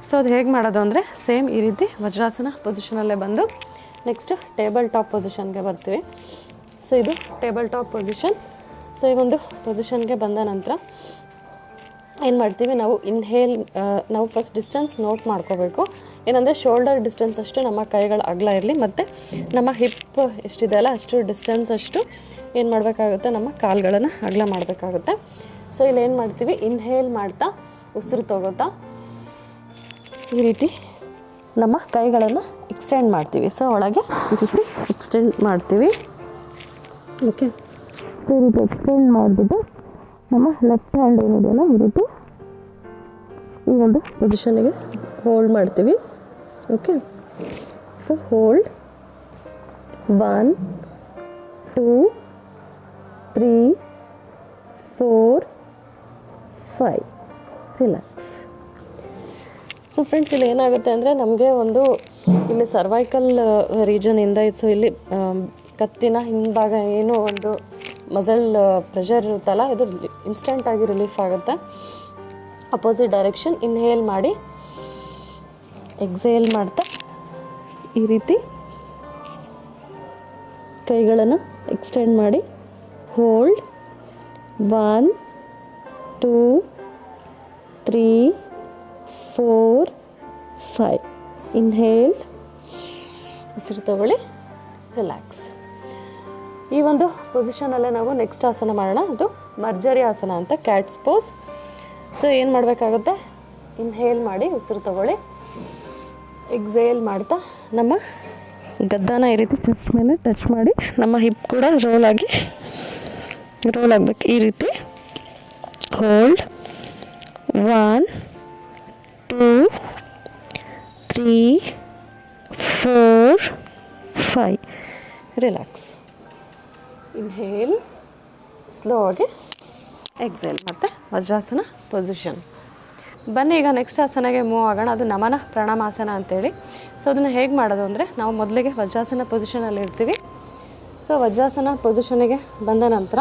ಸೊ ಅದು ಹೇಗೆ ಮಾಡೋದು ಅಂದರೆ, ಸೇಮ್ ಈ ರೀತಿ ವಜ್ರಾಸನ ಪೊಸಿಷನಲ್ಲೇ ಬಂದು ನೆಕ್ಸ್ಟ್ ಟೇಬಲ್ ಟಾಪ್ ಪೊಸಿಷನ್ಗೆ ಬರ್ತೀವಿ. ಸೊ ಇದು ಟೇಬಲ್ ಟಾಪ್ ಪೊಸಿಷನ್. ಸೊ ಈ ಒಂದು ಪೊಸಿಷನ್ಗೆ ಬಂದ ನಂತರ ಏನು ಮಾಡ್ತೀವಿ, ನಾವು ಇನ್ಹೇಲ್, ನಾವು ಫಸ್ಟ್ ಡಿಸ್ಟೆನ್ಸ್ ನೋಟ್ ಮಾಡ್ಕೋಬೇಕು. ಏನಂದರೆ ಶೋಲ್ಡರ್ ಡಿಸ್ಟೆನ್ಸ್ ಅಷ್ಟು ನಮ್ಮ ಕೈಗಳ ಅಗಲ ಇರಲಿ, ಮತ್ತು ನಮ್ಮ ಹಿಪ್ ಎಷ್ಟಿದೆ ಅಲ್ಲ ಅಷ್ಟು ಡಿಸ್ಟೆನ್ಸ್ ಅಷ್ಟು ಏನು ಮಾಡಬೇಕಾಗುತ್ತೆ, ನಮ್ಮ ಕಾಲುಗಳನ್ನು ಅಗಲ ಮಾಡಬೇಕಾಗುತ್ತೆ. ಸೊ ಇಲ್ಲಿ ಏನು ಮಾಡ್ತೀವಿ, ಇನ್ಹೇಲ್ ಮಾಡ್ತಾ ಉಸಿರು ತಗೋತಾ ಈ ರೀತಿ ನಮ್ಮ ಕೈಗಳನ್ನು ಎಕ್ಸ್ಟೆಂಡ್ ಮಾಡ್ತೀವಿ. ಸೊ ಒಳಗೆ ಈ ರೀತಿ ಎಕ್ಸ್ಟೆಂಡ್ ಮಾಡ್ತೀವಿ. ಓಕೆ, ಸೊ ಈ ರೀತಿ ಎಕ್ಸ್ಟೆಂಡ್ ಮಾಡಿಬಿಟ್ಟು ನಮ್ಮ ಲೆಫ್ಟ್ ಹ್ಯಾಂಡ್ ಏನಿದೆಯಲ್ಲ ಈ ರೀತಿ ಈ ಒಂದು ಪೊಸಿಷನ್ಗೆ ಹೋಲ್ಡ್ ಮಾಡ್ತೀವಿ. Okay, so hold 1 2 3 4 5. Relax. So friends, ಇಲ್ಲಿ ಏನಾಗುತ್ತೆ ಅಂದರೆ ನಮಗೆ ಒಂದು ಇಲ್ಲಿ ಸರ್ವೈಕಲ್ ರೀಜನಿಂದ, ಸೊ ಇಲ್ಲಿ ಕತ್ತಿನ ಹಿಂಭಾಗ ಏನೋ ಒಂದು ಮಸಲ್ ಪ್ರೆಷರ್ ಇರುತ್ತಲ್ಲ, ಇದು ಇನ್ಸ್ಟೆಂಟಾಗಿ ರಿಲೀಫ್ ಆಗುತ್ತೆ. Opposite direction. ಇನ್ಹೇಲ್ ಮಾಡಿ ಎಕ್ಸೇಲ್ ಮಾಡ್ತಾ ಈ ರೀತಿ ಕೈಗಳನ್ನು ಎಕ್ಸ್ಟೆಂಡ್ ಮಾಡಿ ಹೋಲ್ಡ್ 1 2 3 4 5. ಇನ್ಹೇಲ್, ಉಸಿರು ತಗೊಳ್ಳಿ, ರಿಲ್ಯಾಕ್ಸ್. ಈ ಒಂದು ಪೊಸಿಷನಲ್ಲೇ ನಾವು ನೆಕ್ಸ್ಟ್ ಆಸನ ಮಾಡೋಣ. ಅದು ಮರ್ಜರಿ ಆಸನ ಅಂತ, ಕ್ಯಾಟ್ಸ್ ಪೋಸ್. ಸೊ ಏನು ಮಾಡಬೇಕಾಗುತ್ತೆ, ಇನ್ಹೇಲ್ ಮಾಡಿ ಉಸಿರು ತಗೊಳ್ಳಿ, ಎಕ್ಸೇಲ್ ಮಾಡ್ತಾ ನಮ್ಮ ಗದ್ದಾನ ಈ ರೀತಿ ಚೆಸ್ಟ್ ಮೇಲೆ ಟಚ್ ಮಾಡಿ ನಮ್ಮ ಹಿಪ್ ಕೂಡ ರೋಲ್ ಆಗಬೇಕು. ಈ ರೀತಿ ಹೋಲ್ಡ್ 1 2 3 4 5 ರಿಲ್ಯಾಕ್ಸ್. ಇನ್ಹೇಲ್, ಸ್ಲೋ ಆಗಿ ಎಕ್ಸೇಲ್ ಮತ್ತು ವಜ್ರಾಸನ ಪೊಸಿಷನ್. ಬನ್ನಿ ಈಗ ನೆಕ್ಸ್ಟ್ ಆಸನಗೆ ಮೂವ್ ಆಗೋಣ. ಅದು ನಮನ ಪ್ರಣಾಮಾಸನ ಅಂತೇಳಿ. ಸೊ ಅದನ್ನು ಹೇಗೆ ಮಾಡೋದು ಅಂದರೆ, ನಾವು ಮೊದಲಿಗೆ ವಜ್ರಾಸನ ಪೊಸಿಷನಲ್ಲಿ ಇರ್ತೀವಿ. ಸೊ ವಜ್ರಾಸನ ಪೊಸಿಷನಿಗೆ ಬಂದ ನಂತರ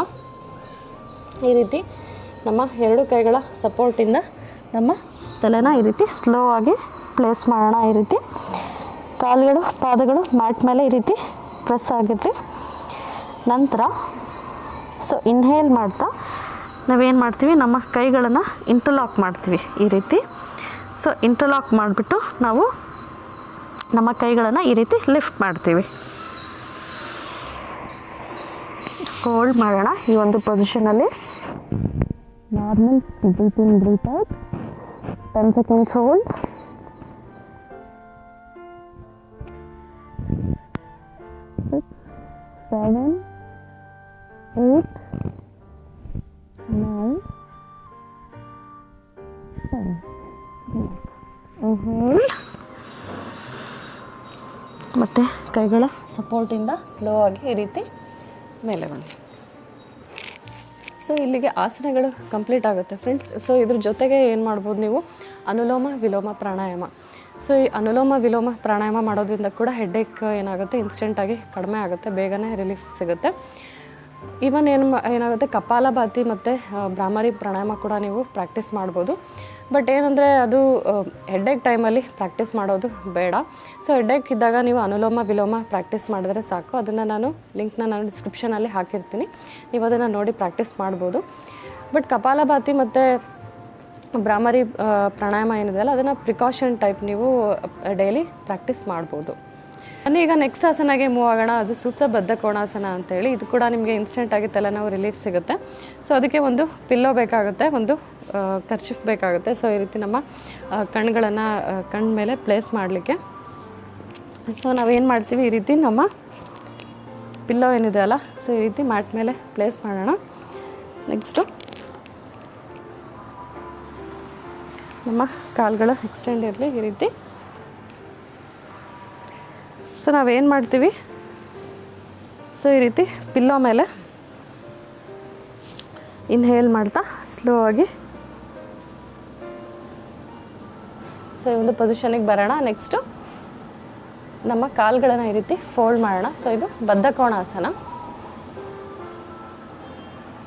ಈ ರೀತಿ ನಮ್ಮ ಎರಡು ಕೈಗಳ ಸಪೋರ್ಟಿಂದ ನಮ್ಮ ತಲೆನ ಈ ರೀತಿ ಸ್ಲೋ ಆಗಿ ಪ್ಲೇಸ್ ಮಾಡೋಣ. ಈ ರೀತಿ ಕಾಲುಗಳು ಪಾದಗಳು ಮ್ಯಾಟ್ ಮೇಲೆ ಈ ರೀತಿ ಪ್ರೆಸ್ ಆಗಿರ್ರಿ. ನಂತರ ಸೊ ಇನ್ಹೇಲ್ ಮಾಡ್ತಾ ನಾವೇನು ಮಾಡ್ತೀವಿ, ನಮ್ಮ ಕೈಗಳನ್ನು ಇಂಟರ್ಲಾಕ್ ಮಾಡ್ತೀವಿ ಈ ರೀತಿ. ಸೊ ಇಂಟರ್ಲಾಕ್ ಮಾಡಿಬಿಟ್ಟು ನಾವು ನಮ್ಮ ಕೈಗಳನ್ನು ಈ ರೀತಿ ಲಿಫ್ಟ್ ಮಾಡ್ತೀವಿ. ಹೋಲ್ಡ್ ಮಾಡೋಣ ಈ ಒಂದು ಪೊಸಿಷನಲ್ಲಿ. Normal breathe in breathe out 10 seconds hold. 6 7 8 9 10. ಮತ್ತು ಕೈಗಳ ಸಪೋರ್ಟಿಂದ ಸ್ಲೋ ಆಗಿ ಈ ರೀತಿ ಮೇಲೆ ಬನ್ನಿ. ಸೊ ಇಲ್ಲಿಗೆ ಆಸನಗಳು ಕಂಪ್ಲೀಟ್ ಆಗುತ್ತೆ ಫ್ರೆಂಡ್ಸ್. ಸೊ ಇದ್ರ ಜೊತೆಗೆ ಏನು ಮಾಡ್ಬೋದು ನೀವು, ಅನುಲೋಮ ವಿಲೋಮ ಪ್ರಾಣಾಯಾಮ. ಸೊ ಈ ಅನುಲೋಮ ವಿಲೋಮ ಪ್ರಾಣಾಯಾಮ ಮಾಡೋದ್ರಿಂದ ಕೂಡ ಹೆಡ್ಏಕ್ ಏನಾಗುತ್ತೆ, ಇನ್ಸ್ಟೆಂಟಾಗಿ ಕಡಿಮೆ ಆಗುತ್ತೆ, ಬೇಗನೆ ರಿಲೀಫ್ ಸಿಗುತ್ತೆ. ಈವನ್ ಏನಾಗುತ್ತೆ, ಕಪಾಲಭಾತಿ ಮತ್ತು ಭ್ರಾಮರಿ ಪ್ರಾಣಾಯಾಮ ಕೂಡ ನೀವು ಪ್ರಾಕ್ಟೀಸ್ ಮಾಡ್ಬೋದು. ಬಟ್ ಏನಂದರೆ ಅದು ಹೆಡ್ಏಕ್ ಟೈಮಲ್ಲಿ ಪ್ರಾಕ್ಟೀಸ್ ಮಾಡೋದು ಬೇಡ. ಸೊ ಹೆಡ್ಏಕ್ ಇದ್ದಾಗ ನೀವು ಅನುಲೋಮ ವಿಲೋಮ ಪ್ರಾಕ್ಟೀಸ್ ಮಾಡಿದ್ರೆ ಸಾಕು. ಅದನ್ನು ನಾನು ಡಿಸ್ಕ್ರಿಪ್ಷನಲ್ಲಿ ಹಾಕಿರ್ತೀನಿ, ನೀವು ಅದನ್ನು ನೋಡಿ ಪ್ರಾಕ್ಟೀಸ್ ಮಾಡ್ಬೋದು. ಬಟ್ ಕಪಾಲಭಾತಿ ಮತ್ತು ಭ್ರಾಮರಿ ಪ್ರಾಣಾಯಾಮ ಏನಿದೆಯಲ್ಲ, ಅದನ್ನು ಪ್ರಿಕಾಷನ್ ಟೈಪ್ ನೀವು ಡೈಲಿ ಪ್ರಾಕ್ಟೀಸ್ ಮಾಡ್ಬೋದು. ಈಗ ನೆಕ್ಸ್ಟ್ ಆಸನಗೆ ಮೂವ್ ಆಗೋಣ. ಅದು ಸೂಕ್ತ ಬದ್ಧ ಕೋಣಾಸನ ಅಂತೇಳಿ. ಇದು ಕೂಡ ನಿಮಗೆ ಇನ್ಸ್ಟೆಂಟಾಗಿ ತಲೆನೋವು ರಿಲೀಫ್ ಸಿಗುತ್ತೆ. ಸೊ ಅದಕ್ಕೆ ಒಂದು ಪಿಲ್ಲೋ ಬೇಕಾಗುತ್ತೆ, ಒಂದು ಕರ್ಚಿಫ್ ಬೇಕಾಗುತ್ತೆ. ಸೊ ಈ ರೀತಿ ನಮ್ಮ ಕಣ್ಣುಗಳನ್ನು ಕಣ್ಣ ಮೇಲೆ ಪ್ಲೇಸ್ ಮಾಡಲಿಕ್ಕೆ. ಸೊ ನಾವೇನು ಮಾಡ್ತೀವಿ, ಈ ರೀತಿ ನಮ್ಮ ಪಿಲ್ಲೋ ಏನಿದೆ ಅಲ್ಲ, ಸೊ ಈ ರೀತಿ ಮ್ಯಾಟ್ ಮೇಲೆ ಪ್ಲೇಸ್ ಮಾಡೋಣ. ನೆಕ್ಸ್ಟು ನಮ್ಮ ಕಾಲುಗಳು ಎಕ್ಸ್ಟೆಂಡ್ ಇರಲಿ ಈ ರೀತಿ. ಸೊ ನಾವೇನು ಮಾಡ್ತೀವಿ, ಸೊ ಈ ರೀತಿ ಪಿಲ್ಲೋ ಮೇಲೆ ಇನ್ಹೇಲ್ ಮಾಡ್ತಾ ಸ್ಲೋ ಆಗಿ ಸೊ ಈ ಒಂದು ಪೊಸಿಷನಿಗೆ ಬರೋಣ. ನೆಕ್ಸ್ಟು ನಮ್ಮ ಕಾಲುಗಳನ್ನು ಈ ರೀತಿ ಫೋಲ್ಡ್ ಮಾಡೋಣ. ಸೊ ಇದು ಬದ್ಧ ಕೋಣಾಸನ.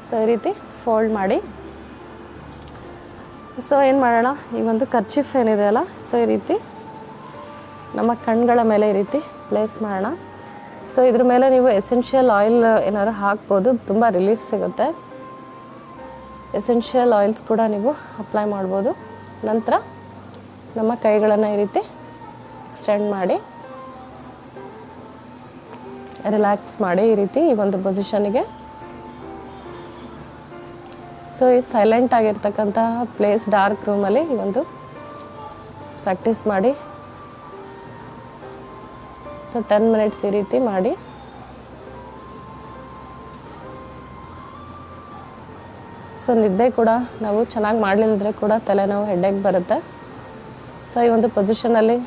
ಸೊ ಈ ರೀತಿ ಫೋಲ್ಡ್ ಮಾಡಿ, ಸೊ ಏನು ಮಾಡೋಣ, ಈ ಒಂದು ಕರ್ಚಿಫ್ ಏನಿದೆ ಅಲ್ಲ, ಸೊ ಈ ರೀತಿ ನಮ್ಮ ಕಣ್ಗಳ ಮೇಲೆ ಈ ರೀತಿ ಪ್ಲೇಸ್ ಮಾಡೋಣ. ಸೊ ಇದ್ರ ಮೇಲೆ ನೀವು ಎಸೆನ್ಷಿಯಲ್ ಆಯಿಲ್ ಏನಾದ್ರು ಹಾಕ್ಬೋದು, ತುಂಬ ರಿಲೀಫ್ ಸಿಗುತ್ತೆ. ಎಸೆನ್ಷಿಯಲ್ ಆಯಿಲ್ಸ್ ಕೂಡ ನೀವು ಅಪ್ಲೈ ಮಾಡ್ಬೋದು. ನಂತರ ನಮ್ಮ ಕೈಗಳನ್ನು ಈ ರೀತಿ ಎಕ್ಸ್ಟೆಂಡ್ ಮಾಡಿ ರಿಲ್ಯಾಕ್ಸ್ ಮಾಡಿ ಈ ರೀತಿ ಈ ಒಂದು ಪೊಸಿಷನಿಗೆ. ಸೊ ಈ ಸೈಲೆಂಟ್ ಆಗಿರ್ತಕ್ಕಂತಹ ಪ್ಲೇಸ್, ಡಾರ್ಕ್ ರೂಮಲ್ಲಿ ಈ ಒಂದು ಪ್ರಾಕ್ಟೀಸ್ ಮಾಡಿ. ಸೊ 10 minutes ಈ ರೀತಿ ಮಾಡಿ. ಸೊ ನಿದ್ದೆ ಕೂಡ ನಾವು ಚೆನ್ನಾಗಿ ಮಾಡಲಿಲ್ಲದ್ರೆ ಕೂಡ ತಲೆನೋವು ಹೆಡ್ಏಕ್ ಬರುತ್ತೆ. ಸೊ ಈ ಒಂದು ಪೊಸಿಷನಲ್ಲಿ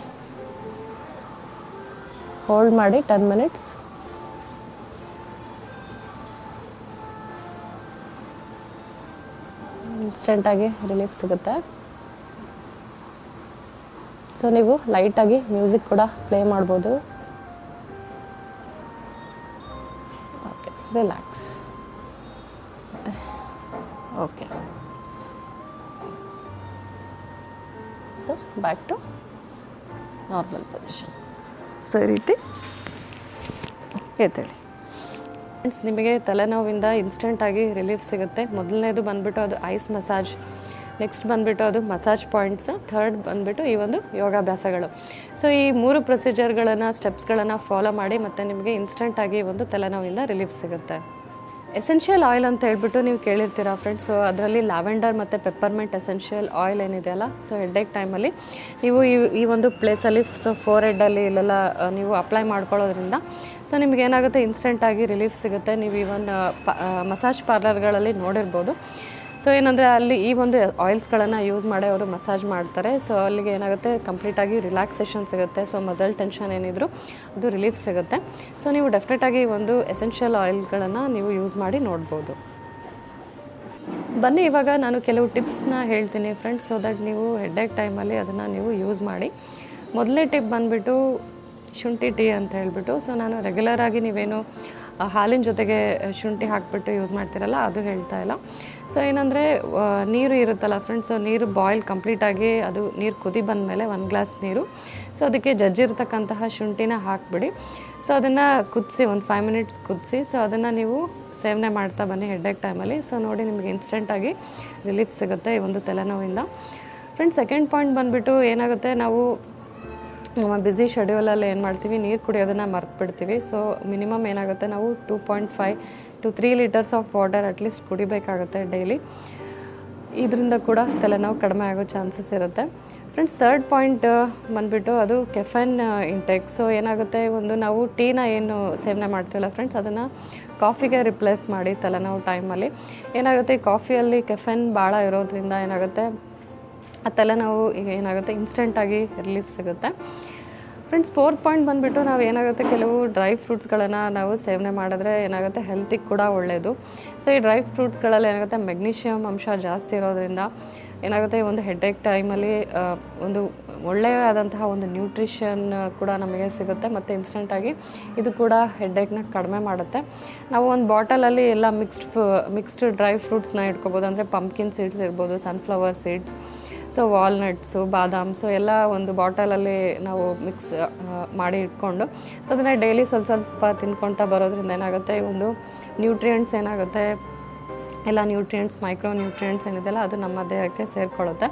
ಹೋಲ್ಡ್ ಮಾಡಿ 10 minutes. ಇನ್ಸ್ಟೆಂಟಾಗಿ ರಿಲೀಫ್ ಸಿಗುತ್ತೆ. ಸೊ ನೀವು ಲೈಟಾಗಿ ಮ್ಯೂಸಿಕ್ ಕೂಡ ಪ್ಲೇ ಮಾಡ್ಬೋದು. Okay, relax. ಮತ್ತು okay, so back to normal position. So ಈ ರೀತಿ ಎದ್ದೇಳಿ. ಫ್ರೆಂಡ್ಸ್, ನಿಮಗೆ ತಲೆನೋವಿಂದ ಇನ್ಸ್ಟೆಂಟಾಗಿ ರಿಲೀಫ್ ಸಿಗುತ್ತೆ. ಮೊದಲನೇದು ಬಂದುಬಿಟ್ಟು ಅದು ಐಸ್ ಮಸಾಜ್, ನೆಕ್ಸ್ಟ್ ಬಂದುಬಿಟ್ಟು ಅದು ಮಸಾಜ್ ಪಾಯಿಂಟ್ಸ್, ಥರ್ಡ್ ಬಂದುಬಿಟ್ಟು ಈ ಒಂದು ಯೋಗಾಭ್ಯಾಸಗಳು. ಸೊ ಈ 3 ಪ್ರೊಸೀಜರ್ಗಳನ್ನು, ಸ್ಟೆಪ್ಸ್ಗಳನ್ನು ಫಾಲೋ ಮಾಡಿ ಮತ್ತು ನಿಮಗೆ ಇನ್ಸ್ಟೆಂಟಾಗಿ ಒಂದು ತಲೆನೋವಿಂದ ರಿಲೀಫ್ ಸಿಗುತ್ತೆ. ಎಸೆನ್ಷಿಯಲ್ ಆಯಿಲ್ ಅಂತ ಹೇಳ್ಬಿಟ್ಟು ನೀವು ಕೇಳಿರ್ತೀರಾ ಫ್ರೆಂಡ್ಸ್. ಸೊ ಅದರಲ್ಲಿ ಲ್ಯಾವೆಂಡರ್ ಮತ್ತು ಪೆಪ್ಪರ್ಮೆಂಟ್ ಎಸೆನ್ಷಿಯಲ್ ಆಯಿಲ್ ಏನಿದೆಯಲ್ಲ, ಸೊ ಹೆಡ್ಡೇಕ್ ಟೈಮಲ್ಲಿ ನೀವು ಈ ಒಂದು ಪ್ಲೇಸಲ್ಲಿ ಸೊ ಫೋರ್ ಹೆಡ್ಡಲ್ಲಿ ಇಲ್ಲೆಲ್ಲ ನೀವು ಅಪ್ಲೈ ಮಾಡ್ಕೊಳ್ಳೋದ್ರಿಂದ ಸೊ ನಿಮ್ಗೆ ಏನಾಗುತ್ತೆ, ಇನ್ಸ್ಟೆಂಟಾಗಿ ರಿಲೀಫ್ ಸಿಗುತ್ತೆ. ನೀವು ಇವನ್ ಮಸಾಜ್ ಪಾರ್ಲರ್ಗಳಲ್ಲಿ ನೋಡಿರ್ಬೋದು. ಸೊ ಏನಂದರೆ ಅಲ್ಲಿ ಈ ಒಂದು ಆಯಿಲ್ಸ್ಗಳನ್ನು ಯೂಸ್ ಮಾಡಿ ಅವರು ಮಸಾಜ್ ಮಾಡ್ತಾರೆ. ಸೊ ಅಲ್ಲಿಗೆ ಏನಾಗುತ್ತೆ, ಕಂಪ್ಲೀಟಾಗಿ ರಿಲ್ಯಾಕ್ಸೇಷನ್ ಸಿಗುತ್ತೆ. ಸೊ ಮಸಲ್ ಟೆನ್ಷನ್ ಏನಿದ್ರು ಅದು ರಿಲೀಫ್ ಸಿಗುತ್ತೆ. ಸೊ ನೀವು ಡೆಫಿನೆಟಾಗಿ ಒಂದು ಎಸೆನ್ಷಿಯಲ್ ಆಯಿಲ್ಗಳನ್ನು ನೀವು ಯೂಸ್ ಮಾಡಿ ನೋಡ್ಬೋದು. ಬನ್ನಿ ಇವಾಗ ನಾನು ಕೆಲವು ಟಿಪ್ಸ್ನ ಹೇಳ್ತೀನಿ ಫ್ರೆಂಡ್ಸ್, ಸೊ ದಟ್ ನೀವು ಹೆಡ್ಡೇಕ್ ಟೈಮಲ್ಲಿ ಅದನ್ನು ನೀವು ಯೂಸ್ ಮಾಡಿ. ಮೊದಲನೇ ಟಿಪ್ ಬಂದುಬಿಟ್ಟು ಶುಂಠಿ ಟೀ ಅಂತ ಹೇಳ್ಬಿಟ್ಟು. ಸೊ ನಾನು ರೆಗ್ಯುಲರಾಗಿ ನೀವೇನು ಹಾಲಿನ ಜೊತೆಗೆ ಶುಂಠಿ ಹಾಕಿಬಿಟ್ಟು ಯೂಸ್ ಮಾಡ್ತೀರಲ್ಲ, ಅದು ಹೇಳ್ತಾ ಇಲ್ಲ. ಸೊ ಏನಂದರೆ ನೀರು ಇರುತ್ತಲ್ಲ ಫ್ರೆಂಡ್ಸ್, ಸೊ ನೀರು ಬಾಯ್ಲ್ ಕಂಪ್ಲೀಟಾಗಿ ಅದು ನೀರು ಕುದಿ ಬಂದಮೇಲೆ 1 ಗ್ಲಾಸ್ ನೀರು, ಸೊ ಅದಕ್ಕೆ ಜಜ್ಜಿರ್ತಕ್ಕಂತಹ ಶುಂಠಿನ ಹಾಕಿಬಿಡಿ. ಸೊ ಅದನ್ನು ಕುದಿಸಿ 5 ಮಿನಿಟ್ಸ್ ಕುದಿಸಿ, ಸೊ ಅದನ್ನು ನೀವು ಸೇವನೆ ಮಾಡ್ತಾ ಬನ್ನಿ ಹೆಡ್ಡೇಕ್ ಟೈಮಲ್ಲಿ. ಸೊ ನೋಡಿ ನಿಮಗೆ ಇನ್ಸ್ಟೆಂಟಾಗಿ ರಿಲೀಫ್ ಸಿಗುತ್ತೆ ಈ ಒಂದು ತಲೆನೋವಿಂದ. ಫ್ರೆಂಡ್ಸ್, ಸೆಕೆಂಡ್ ಪಾಯಿಂಟ್ ಬಂದುಬಿಟ್ಟು ಏನಾಗುತ್ತೆ, ನಾವು ನಮ್ಮ ಬ್ಯುಸಿ ಶೆಡ್ಯೂಲಲ್ಲಿ ಏನು ಮಾಡ್ತೀವಿ, ನೀರು ಕುಡಿಯೋದನ್ನು ಮರೆತುಬಿಡ್ತೀವಿ. ಸೊ ಮಿನಿಮಮ್ ಏನಾಗುತ್ತೆ, ನಾವು 2.5 to 3 litres of water at least ಕುಡಿಬೇಕಾಗುತ್ತೆ ಡೈಲಿ. ಇದರಿಂದ ಕೂಡ ತಲೆನೋವು ಕಡಿಮೆ ಆಗೋ ಚಾನ್ಸಸ್ ಇರುತ್ತೆ. ಫ್ರೆಂಡ್ಸ್, ಥರ್ಡ್ ಪಾಯಿಂಟ್ ಬಂದುಬಿಟ್ಟು ಅದು ಕೆಫೆನ್ ಇಂಟೇಕ್. ಸೊ ಏನಾಗುತ್ತೆ, ಒಂದು ನಾವು ಟೀನ ಏನು ಸೇವನೆ ಮಾಡ್ತೀವಲ್ಲ ಫ್ರೆಂಡ್ಸ್, ಅದನ್ನು ಕಾಫಿಗೆ ರಿಪ್ಲೇಸ್ ಮಾಡಿ ತಲೆನೋವು ಟೈಮಲ್ಲಿ. ಏನಾಗುತ್ತೆ, ಈ ಕಾಫಿಯಲ್ಲಿ ಕೆಫೆನ್ ಭಾಳ ಇರೋದ್ರಿಂದ ಏನಾಗುತ್ತೆ, ಆ ತಲೆನೋವು ಏನಾಗುತ್ತೆ ಇನ್ಸ್ಟೆಂಟಾಗಿ ರಿಲೀಫ್ ಸಿಗುತ್ತೆ. ಫ್ರೆಂಡ್ಸ್, ಫೋರ್ತ್ ಪಾಯಿಂಟ್ ಬಂದುಬಿಟ್ಟು ನಾವು ಏನಾಗುತ್ತೆ, ಕೆಲವು ಡ್ರೈ ಫ್ರೂಟ್ಸ್ಗಳನ್ನು ನಾವು ಸೇವನೆ ಮಾಡಿದ್ರೆ ಏನಾಗುತ್ತೆ, ಹೆಲ್ತಿಗೆ ಕೂಡ ಒಳ್ಳೆಯದು. ಸೊ ಈ ಡ್ರೈ ಫ್ರೂಟ್ಸ್ಗಳಲ್ಲಿ ಏನಾಗುತ್ತೆ, ಮೆಗ್ನೀಷಿಯಮ್ ಅಂಶ ಜಾಸ್ತಿ ಇರೋದ್ರಿಂದ ಏನಾಗುತ್ತೆ, ಒಂದು ಹೆಡ್ಡೇಕ್ ಟೈಮಲ್ಲಿ ಒಂದು ಒಳ್ಳೆಯದಾದಂತಹ ಒಂದು ನ್ಯೂಟ್ರಿಷನ್ ಕೂಡ ನಮಗೆ ಸಿಗುತ್ತೆ ಮತ್ತು ಇನ್ಸ್ಟೆಂಟಾಗಿ ಇದು ಕೂಡ ಹೆಡ್ಡೇಕ್ನ ಕಡಿಮೆ ಮಾಡುತ್ತೆ. ನಾವು ಒಂದು ಬಾಟಲಲ್ಲಿ ಎಲ್ಲ ಮಿಕ್ಸ್ಡ್ ಡ್ರೈ ಫ್ರೂಟ್ಸ್ನ ಇಟ್ಕೋಬೋದು. ಅಂದರೆ ಪಂಪ್ಕಿನ್ ಸೀಡ್ಸ್ ಇರ್ಬೋದು, ಸನ್ಫ್ಲವರ್ ಸೀಡ್ಸ್, ಸೊ ವಾಲ್ನಟ್ಸು, ಬಾದಾಮ್, ಸೊ ಎಲ್ಲ ಒಂದು ಬಾಟಲಲ್ಲಿ ನಾವು ಮಿಕ್ಸ್ ಮಾಡಿ ಇಟ್ಕೊಂಡು ಸೊ ಅದನ್ನು ಡೈಲಿ ಸ್ವಲ್ಪ ತಿನ್ಕೊಳ್ತಾ ಬರೋದ್ರಿಂದ ಏನಾಗುತ್ತೆ, ಈ ಒಂದು ನ್ಯೂಟ್ರಿಯೆಂಟ್ಸ್ ಏನಾಗುತ್ತೆ, ಎಲ್ಲ ನ್ಯೂಟ್ರಿಯೆಂಟ್ಸ್, ಮೈಕ್ರೋ ನ್ಯೂಟ್ರಿಯೆಂಟ್ಸ್ ಏನಿದೆಯಲ್ಲ ಅದು ನಮ್ಮ ದೇಹಕ್ಕೆ ಸೇರಿಕೊಳ್ಳುತ್ತೆ.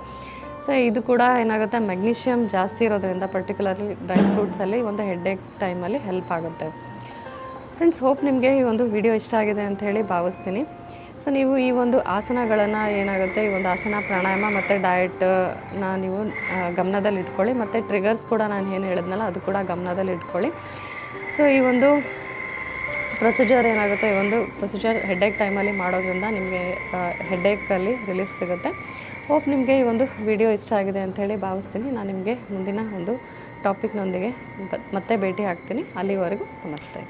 ಸೊ ಇದು ಕೂಡ ಏನಾಗುತ್ತೆ, ಮೆಗ್ನೀಷಿಯಮ್ ಜಾಸ್ತಿ ಇರೋದ್ರಿಂದ ಪರ್ಟಿಕ್ಯುಲರ್ಲಿ ಡ್ರೈ ಫ್ರೂಟ್ಸಲ್ಲಿ ಒಂದು ಹೆಡ್ಡೇಕ್ ಟೈಮಲ್ಲಿ ಹೆಲ್ಪ್ ಆಗುತ್ತೆ. ಫ್ರೆಂಡ್ಸ್, ಹೋಪ್ ನಿಮಗೆ ಈ ಒಂದು ವಿಡಿಯೋ ಇಷ್ಟ ಆಗಿದೆ ಅಂತ ಹೇಳಿ ಭಾವಿಸ್ತೀನಿ. ಸೊ ನೀವು ಈ ಒಂದು ಆಸನಗಳನ್ನು ಏನಾಗುತ್ತೆ, ಈ ಒಂದು ಆಸನ, ಪ್ರಾಣಾಯಾಮ ಮತ್ತು ಡಯಟ್ನ ನೀವು ಗಮನದಲ್ಲಿ ಇಟ್ಕೊಳ್ಳಿ. ಮತ್ತು ಟ್ರಿಗರ್ಸ್ ಕೂಡ ನಾನು ಏನು ಹೇಳಿದ್ನಲ್ಲ ಅದು ಕೂಡ ಗಮನದಲ್ಲಿ ಇಟ್ಕೊಳ್ಳಿ. ಸೊ ಈ ಒಂದು ಪ್ರೊಸೀಜರ್ ಏನಾಗುತ್ತೆ, ಈ ಒಂದು ಪ್ರೊಸೀಜರ್ ಹೆಡ್ಡೇಕ್ ಟೈಮಲ್ಲಿ ಮಾಡೋದ್ರಿಂದ ನಿಮಗೆ ಹೆಡ್ಡೇಕಲ್ಲಿ ರಿಲೀಫ್ ಸಿಗುತ್ತೆ. ಹೋಪ್ ನಿಮಗೆ ಈ ಒಂದು ವಿಡಿಯೋ ಇಷ್ಟ ಆಗಿದೆ ಅಂಥೇಳಿ ಭಾವಿಸ್ತೀನಿ. ನಾನು ನಿಮಗೆ ಮುಂದಿನ ಒಂದು ಟಾಪಿಕ್ನೊಂದಿಗೆ ಮತ್ತೆ ಭೇಟಿ ಆಗ್ತೀನಿ. ಅಲ್ಲಿವರೆಗೂ ನಮಸ್ತೆ.